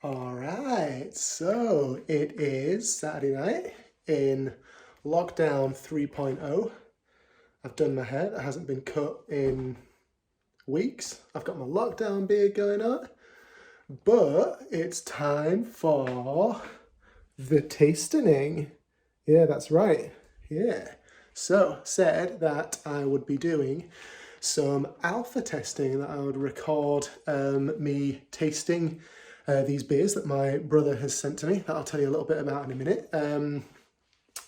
All right, so it is Saturday night in lockdown 3.0. I've done my hair, that hasn't been cut in weeks. I've got my lockdown beard going on, but it's time for the tasting. Yeah, that's right. Yeah. So, said that I would be doing some alpha testing, that I would record me tasting these beers that my brother has sent to me, that I'll tell you a little bit about in a minute.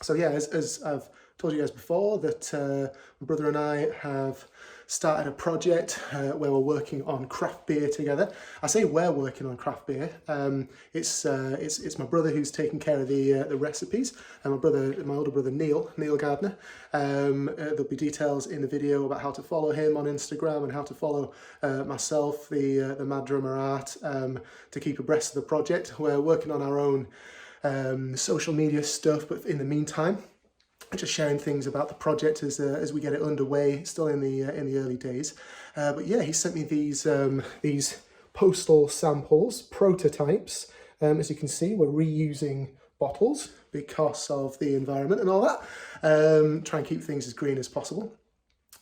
So yeah, as I've told you guys before, that my brother and I have started a project where we're working on craft beer together. I say we're working on craft beer. It's my brother who's taking care of the recipes, and my older brother Neil Gardner. There'll be details in the video about how to follow him on Instagram and how to follow myself, the Mad Drummer Art, to keep abreast of the project. We're working on our own social media stuff, but in the meantime, just sharing things about the project as we get it underway, still in the early days. But yeah, he sent me these postal samples, prototypes. As you can see, we're reusing bottles because of the environment and all that. Try and keep things as green as possible.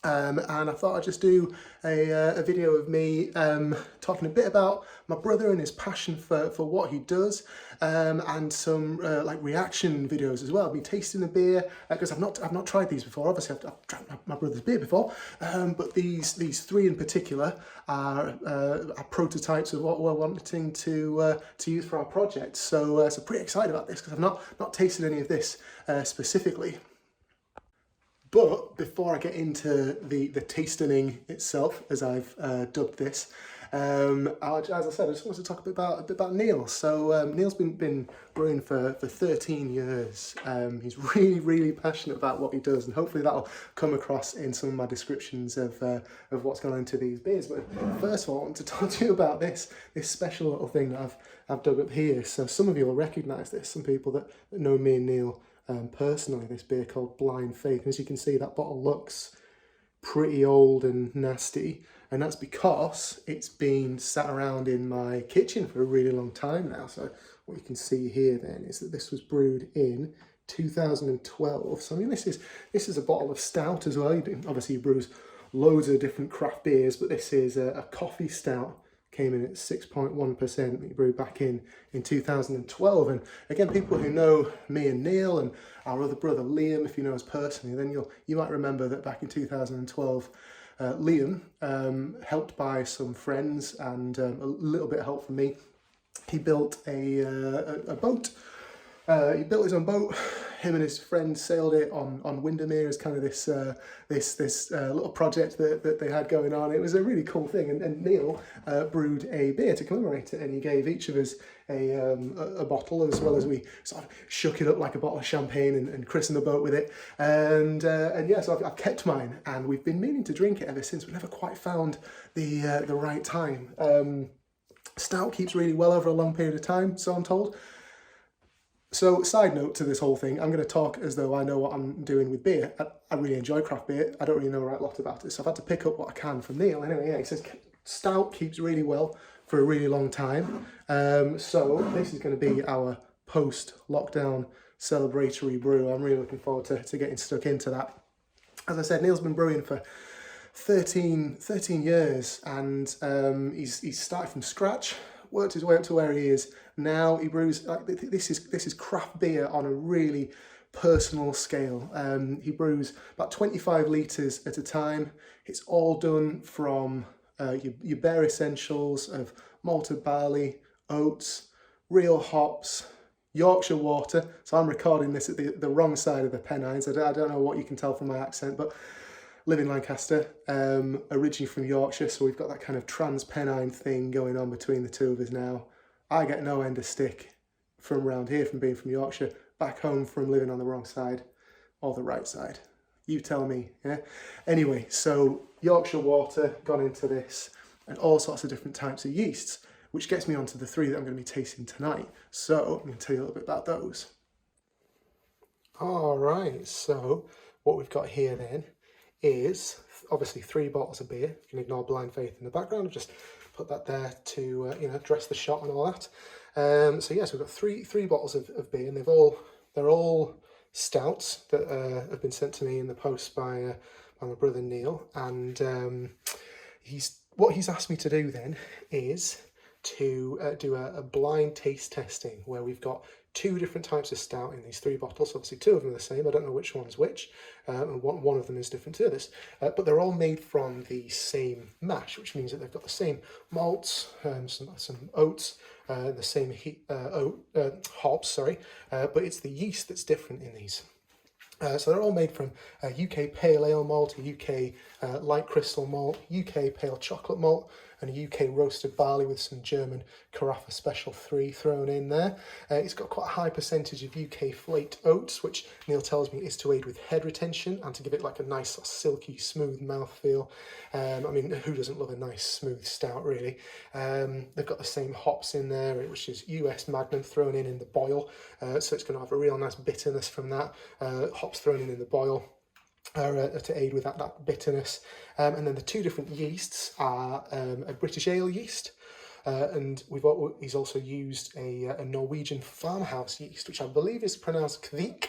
And I thought I'd just do a video of me talking a bit about my brother and his passion for what he does, and some like reaction videos as well. Me tasting the beer, because I've not tried these before. Obviously, I've drank my brother's beer before, but these three in particular are prototypes of what we're wanting to use for our project. So pretty excited about this, because I've not tasted any of this specifically. But before I get into the tasting itself, as I've dubbed this, as I said, I just wanted to talk a bit about Neil. So Neil's been brewing for 13 years. He's really passionate about what he does, and hopefully that'll come across in some of my descriptions of what's gone into these beers. But first of all, I want to talk to you about this special little thing that I've dug up here. So some of you will recognise this. Some people that know me and Neil personally, this beer called Blind Faith. And as you can see, that bottle looks pretty old and nasty, and that's because it's been sat around in my kitchen for a really long time now. So what you can see here then is that this was brewed in 2012. So I mean, this is a bottle of stout as well. Obviously he brews loads of different craft beers, but this is a coffee stout. Came in at 6.1%. We brewed back in 2012. And again, people who know me and Neil and our other brother Liam, if you know us personally, then you might remember that back in 2012, Liam, helped by some friends and a little bit of help from me, he built a boat. He built his own boat. Him and his friends sailed it on Windermere as kind of this little project that they had going on. It was a really cool thing. And Neil brewed a beer to commemorate it, and he gave each of us a bottle, as well as we sort of shook it up like a bottle of champagne and christened the boat with it. And yeah, so I've kept mine, and we've been meaning to drink it ever since. We never quite found the right time. Stout keeps really well over a long period of time, so I'm told. So, side note to this whole thing, I'm going to talk as though I know what I'm doing with beer. I really enjoy craft beer. I don't really know a right lot about it, so I've had to pick up what I can from Neil. Anyway, yeah, he says stout keeps really well for a really long time. So this is going to be our post-lockdown celebratory brew. I'm really looking forward to getting stuck into that. As I said, Neil's been brewing for 13 years, and he's started from scratch, worked his way up to where he is now. He brews this is craft beer on a really personal scale. He brews about 25 litres at a time. It's all done from your bare essentials of malted barley, oats, real hops, Yorkshire water. So I'm recording this at the wrong side of the Pennines. I don't know what you can tell from my accent, but live in Lancaster, originally from Yorkshire, so we've got that kind of trans-Pennine thing going on between the two of us now. I get no end of stick from around here from being from Yorkshire, back home from living on the wrong side or the right side. You tell me, yeah? Anyway, so Yorkshire water gone into this, and all sorts of different types of yeasts, which gets me onto the three that I'm going to be tasting tonight. So I'm going to tell you a little bit about those. All right, so what we've got here then is obviously 3 bottles of beer. You can ignore Blind Faith in the background. I've just put that there to dress the shot and all that. So yes, we've got three bottles of beer, and they're all stouts that have been sent to me in the post by my brother Neil. And what he's asked me to do then is to do a blind taste testing where we've got 2 different types of stout in these 3 bottles. Obviously 2 of them are the same, I don't know which one's which, and one of them is different to others, but they're all made from the same mash, which means that they've got the same malts, some oats, the same hops, sorry, but it's the yeast that's different in these. So they're all made from UK Pale Ale malt, a UK light crystal malt, UK Pale Chocolate malt, and a UK roasted barley with some German Carafa Special 3 thrown in there. It's got quite a high percentage of UK flaked oats, which Neil tells me is to aid with head retention and to give it like a nice sort of silky, smooth mouthfeel. I mean, who doesn't love a nice, smooth stout, really? They've got the same hops in there, which is US Magnum thrown in the boil, so it's going to have a real nice bitterness from that. Hops thrown in the boil to aid with that bitterness. And then the 2 different yeasts are a British ale yeast, and he's also used a Norwegian farmhouse yeast, which I believe is pronounced Kveik,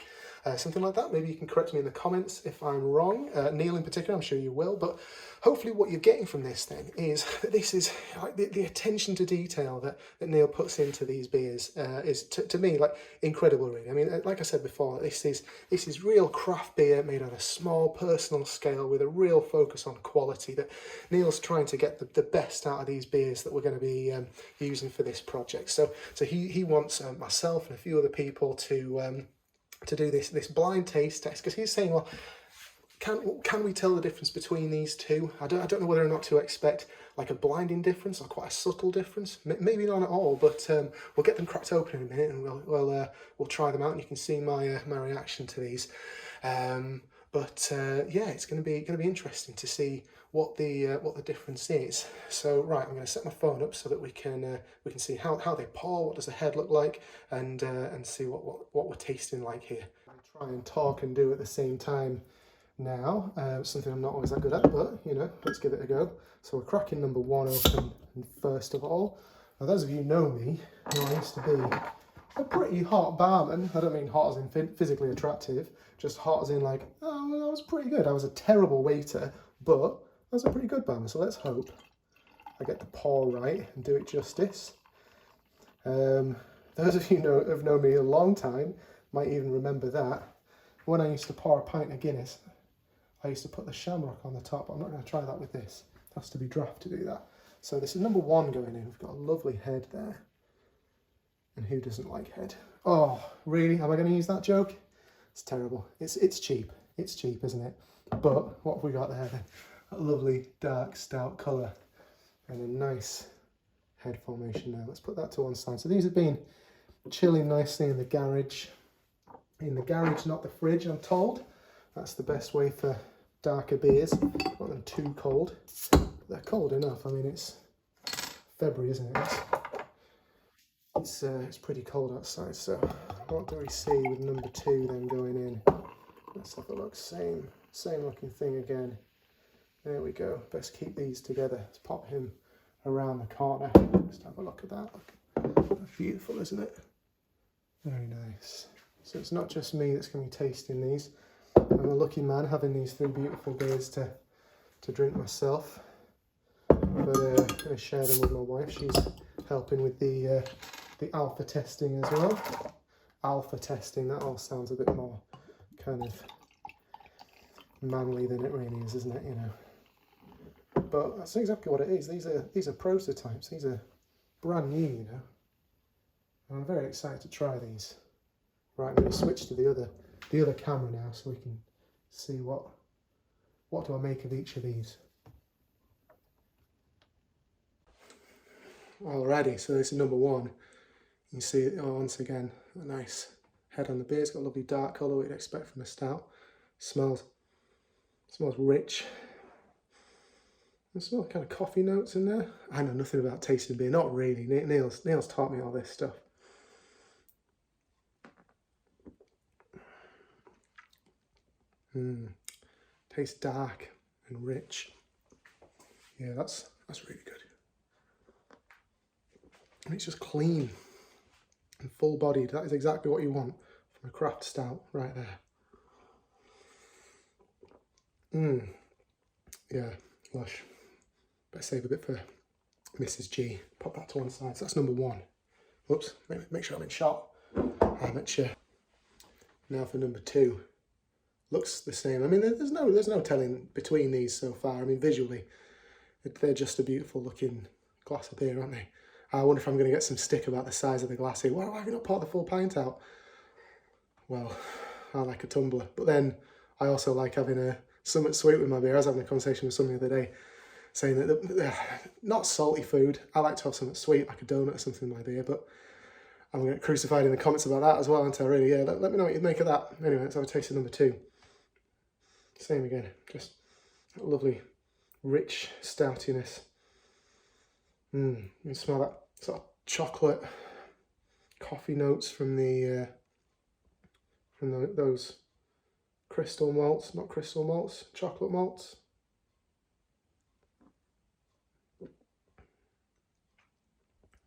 something like that. Maybe you can correct me in the comments if I'm wrong. Neil in particular, I'm sure you will, but hopefully what you're getting from this then is that this is like the attention to detail that Neil puts into these beers is to me like incredible, really. I mean, like I said before, this is real craft beer made on a small personal scale with a real focus on quality. That Neil's trying to get the best out of these beers that we're going to be using for this project. So he wants myself and a few other people to do this blind taste test, because he's saying, well, can we tell the difference between these 2? I don't know whether or not to expect like a blinding difference or quite a subtle difference. Maybe not at all, but we'll get them cracked open in a minute and we'll try them out, and you can see my my reaction to these. Yeah, it's going to be interesting to see what the difference is. So right, I'm going to set my phone up so that we can see how they pour, what does the head look like, and see what we're tasting like here. I try and talk and do at the same time now, something I'm not always that good at, but you know, let's give it a go. So we're cracking number 1 open, and first of all, now those of you who know me, I used to be a pretty hot barman. I don't mean hot as in physically attractive, just hot as in like, oh, I was pretty good. I was a terrible waiter, but I was a pretty good barman. So let's hope I get the pour right and do it justice. Those of you who have known me a long time might even remember that when I used to pour a pint of Guinness, I used to put the shamrock on the top. I'm not going to try that with this. It has to be draft to do that. So this is number 1 going in. We've got a lovely head there. And who doesn't like head? Oh, really? Am I going to use that joke? It's terrible. It's cheap. It's cheap, isn't it? But what have we got there then? A lovely dark stout colour and a nice head formation now. Let's put that to one side. So these have been chilling nicely in the garage. In the garage, not the fridge, I'm told. That's the best way for darker beers. Not them too cold. But they're cold enough. I mean, it's February, isn't it? It's pretty cold outside. So what do we see with number 2 then going in? Let's have a look. Same looking thing again. There we go. Best keep these together. Let's pop him around the corner. Let's have a look at that. Look. That's beautiful, isn't it? Very nice. So it's not just me that's going to be tasting these. I'm a lucky man having these 3 beautiful beers to drink myself. But I'm going to share them with my wife. She's helping with the alpha testing as well. Alpha testing, that all sounds a bit more kind of manly than it really is, isn't it? You know. But that's exactly what it is. These are prototypes. These are brand new, you know. And I'm very excited to try these. Right, I'm going to switch to the other camera now so we can see what do I make of each of these. Alrighty, so this is number 1. You can see it once again, a nice head on the beer. It's got a lovely dark colour, what you'd expect from a stout. Smells rich. There's some kind of coffee notes in there. I know nothing about tasting beer, not really. Neil's taught me all this stuff. Tastes dark and rich. Yeah, that's really good. And it's just clean. and full-bodied. That is exactly what you want from a craft stout right there. Yeah, lush. Better save a bit for Mrs. G. Pop that to one side. So that's number 1. Whoops, make sure I'm in shot. Amateur. Now for number 2. Looks the same. I mean, there's no telling between these so far. I mean, visually, they're just a beautiful looking glass of beer, aren't they? I wonder if I'm going to get some stick about the size of the glass here. Why have you not poured the full pint out? Well, I like a tumbler. But then I also like having something sweet with my beer. I was having a conversation with someone the other day saying that not salty food. I like to have something sweet, like a donut or something in my beer, but I'm going to get crucified in the comments about that as well, aren't I, really? Yeah, let me know what you make of that. Anyway, let's have a taste of number 2. Same again, just that lovely, rich stoutiness. You can smell that sort of chocolate, coffee notes from those crystal malts, not crystal malts, chocolate malts.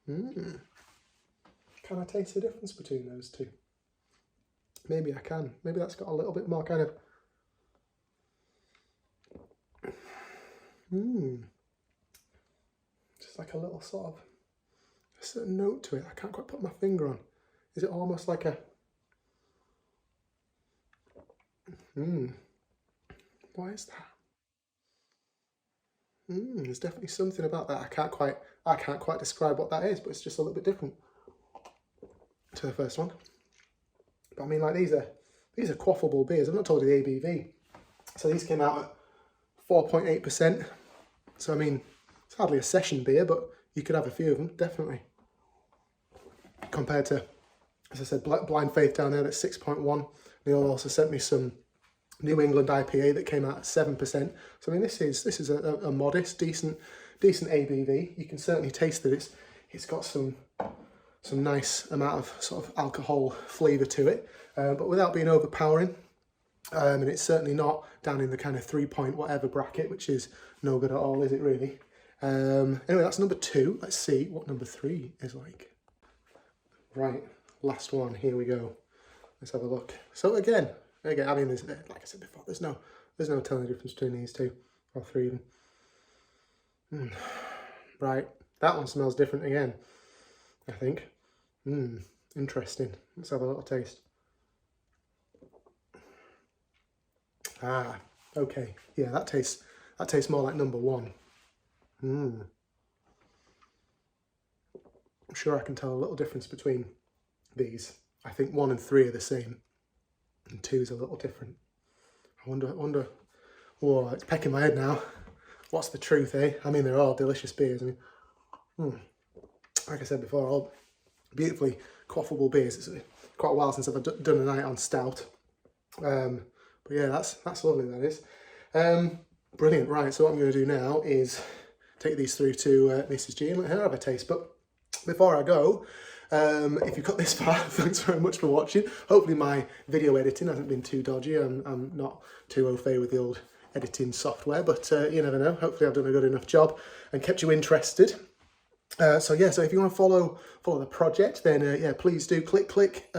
Can I taste the difference between those two? Maybe I can. Maybe that's got a little bit more kind of just like a little sort of a certain note to it. I can't quite put my finger on. Is it almost like a Why is that? There's definitely something about that. I can't quite describe what that is, but it's just a little bit different to the first one. But I mean, like these are quaffable beers. I've not told you the ABV. So these came out at 4.8%. So I mean, it's hardly a session beer, but you could have a few of them, definitely. Compared to, as I said, Blind Faith down there at 6.1. Neil also sent me some New England IPA that came out at 7%. So I mean, this is a modest, decent ABV. You can certainly taste that it's got some nice amount of sort of alcohol flavour to it, but without being overpowering. And it's certainly not down in the kind of 3 point whatever bracket, which is no good at all, is it really? Anyway, that's number 2. Let's see what number 3 is like. Right, last one. Here we go. Let's have a look. So again, I mean, like I said before, there's no telling the difference between these 2 or 3 of them. Right, that one smells different again, I think. Interesting. Let's have a little taste. Okay. Yeah, that tastes more like number 1. I'm sure I can tell a little difference between these. I think 1 and 3 are the same, and 2 is a little different. I wonder. Whoa, it's pecking my head now. What's the truth, eh? I mean, they're all delicious beers. I mean, like I said before, all beautifully quaffable beers. It's quite a while since I've done a night on stout. But yeah, that's lovely, that is. Brilliant. Right, so what I'm going to do now is take these through to Mrs. G and let her have a taste. But before I go, if you've got this far, thanks very much for watching. Hopefully my video editing hasn't been too dodgy. I'm not too au fait with the old editing software, but you never know. Hopefully I've done a good enough job and kept you interested. So if you want to follow the project, then yeah, please do click,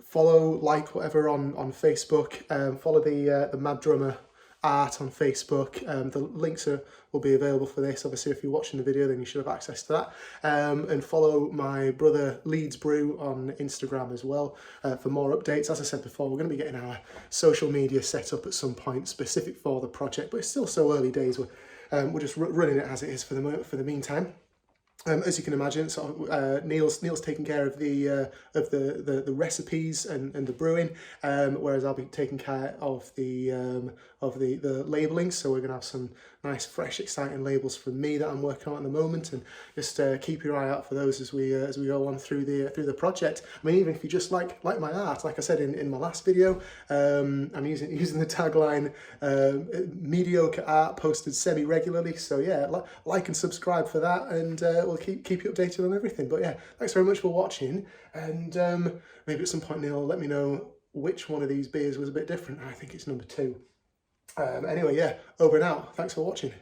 follow, like, whatever on Facebook. Follow the Mad Drummer art on Facebook. The links will be available for this. Obviously, if you're watching the video, then you should have access to that. And follow my brother Leeds Brew on Instagram as well for more updates. As I said before, we're going to be getting our social media set up at some point specific for the project, but it's still so early days. We're just running it as it is for the meantime. As you can imagine, sort of, Neil's taking care of the recipes and the brewing, whereas I'll be taking care of the labelling. So we're gonna have some nice, fresh, exciting labels from me that I'm working on at the moment, and just keep your eye out for those as we go on through the project. I mean, even if you just like my art, like I said in my last video, I'm using the tagline mediocre art posted semi-regularly. So yeah, like and subscribe for that, and we'll keep you updated on everything. But yeah, thanks very much for watching, and maybe at some point Neil will let me know which one of these beers was a bit different. I think it's number 2. Anyway, yeah, over and out. Thanks for watching.